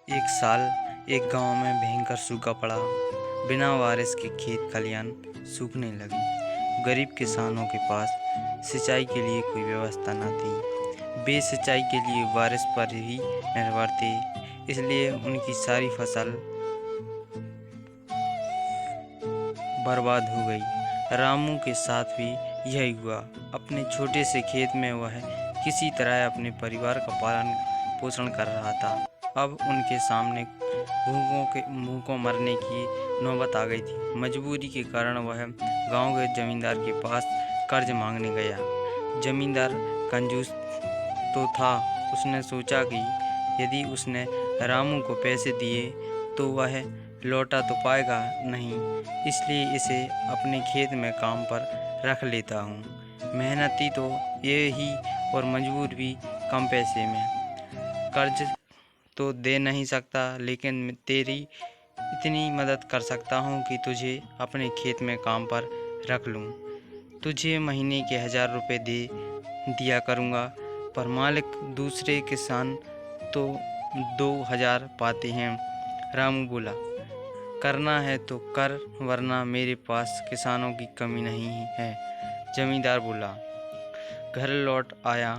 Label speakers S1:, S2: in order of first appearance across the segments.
S1: एक साल एक गांव में भयंकर सूखा पड़ा। बिना बारिश के खेत खलियान सूखने लगे। गरीब किसानों के पास सिंचाई के लिए कोई व्यवस्था न थी। वे सिंचाई के लिए बारिश पर ही निर्भर थे, इसलिए उनकी सारी फसल बर्बाद हो गई। रामू के साथ भी यही हुआ। अपने छोटे से खेत में वह किसी तरह अपने परिवार का पालन पोषण कर रहा था। अब उनके सामने भूखों मरने की नौबत आ गई थी। मजबूरी के कारण वह गांव के जमींदार के पास कर्ज मांगने गया। जमींदार कंजूस तो था। उसने सोचा कि यदि उसने रामू को पैसे दिए तो वह लौटा तो पाएगा नहीं, इसलिए इसे अपने खेत में काम पर रख लेता हूँ। मेहनती तो ये ही और मजबूर भी कम पैसे में। कर्ज तो दे नहीं सकता, लेकिन तेरी इतनी मदद कर सकता हूँ कि तुझे अपने खेत में काम पर रख लूँ। तुझे महीने के 1000 रुपये दे दिया करूँगा। पर मालिक, दूसरे किसान तो 2000 पाते हैं। रामू बोला, करना है तो कर, वरना मेरे पास किसानों की कमी नहीं है। जमींदार बोला। घर लौट आया।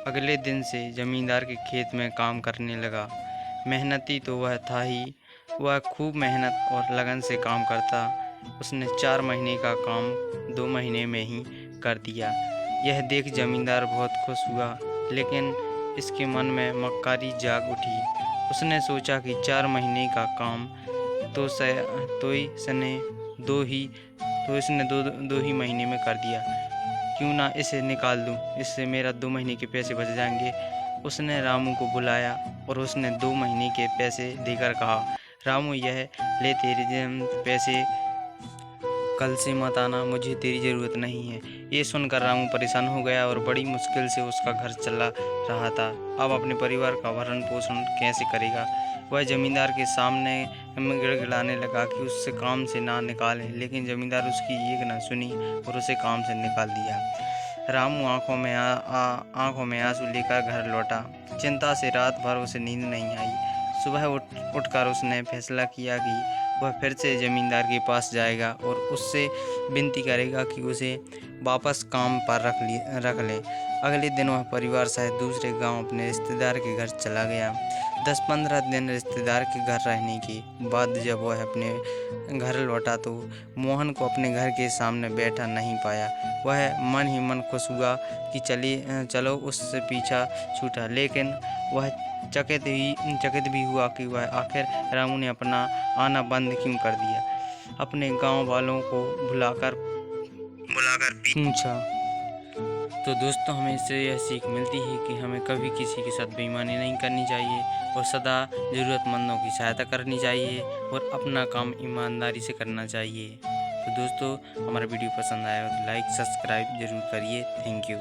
S1: अगले दिन से जमींदार के खेत में काम करने लगा। मेहनती तो वह था ही, वह खूब मेहनत और लगन से काम करता। उसने 4 महीने का काम 2 महीने में ही कर दिया। यह देख जमींदार बहुत खुश हुआ, लेकिन इसके मन में मक्कारी जाग उठी। उसने सोचा कि 4 महीने का काम तो इसने दो ही महीने में कर दिया। क्यों ना इसे निकाल दूं, इससे मेरा 2 महीने के पैसे बच जाएंगे। उसने रामू को बुलाया और उसने 2 महीने के पैसे देकर कहा, रामू, यह ले तेरे पैसे, कल से मत आना, मुझे तेरी ज़रूरत नहीं है। ये सुनकर रामू परेशान हो गया और बड़ी मुश्किल से उसका घर चला रहा था। अब अपने परिवार का भरण पोषण कैसे करेगा। वह जमींदार के सामने गिड़गिड़ाने लगा कि उससे काम से ना निकाले, लेकिन जमींदार उसकी एक न सुनी और उसे काम से निकाल दिया। रामू आंखों में आंसू लेकर घर लौटा। चिंता से रात भर उसे नींद नहीं आई। सुबह उठकर उसने फैसला किया कि वह फिर से जमींदार के पास जाएगा और उससे विनती करेगा कि उसे वापस काम पर रख ले। अगले दिन वह परिवार सहित दूसरे गांव अपने रिश्तेदार के घर चला गया। 10-15 दिन रिश्तेदार के घर रहने के बाद जब वह अपने घर लौटा तो मोहन को अपने घर के सामने बैठा नहीं पाया। वह मन ही मन खुश हुआ कि चलो उससे पीछा छूटा, लेकिन वह चकित भी हुआ कि वह आखिर रामू ने अपना आना बंद क्यों कर दिया। अपने गांव वालों को बुलाकर पूछा तो दोस्तों, हमें इससे यह सीख मिलती है कि हमें कभी किसी के साथ बेईमानी नहीं करनी चाहिए और सदा ज़रूरतमंदों की सहायता करनी चाहिए और अपना काम ईमानदारी से करना चाहिए। तो दोस्तों, हमारा वीडियो पसंद आया हो तो लाइक सब्सक्राइब ज़रूर करिए। Thank you.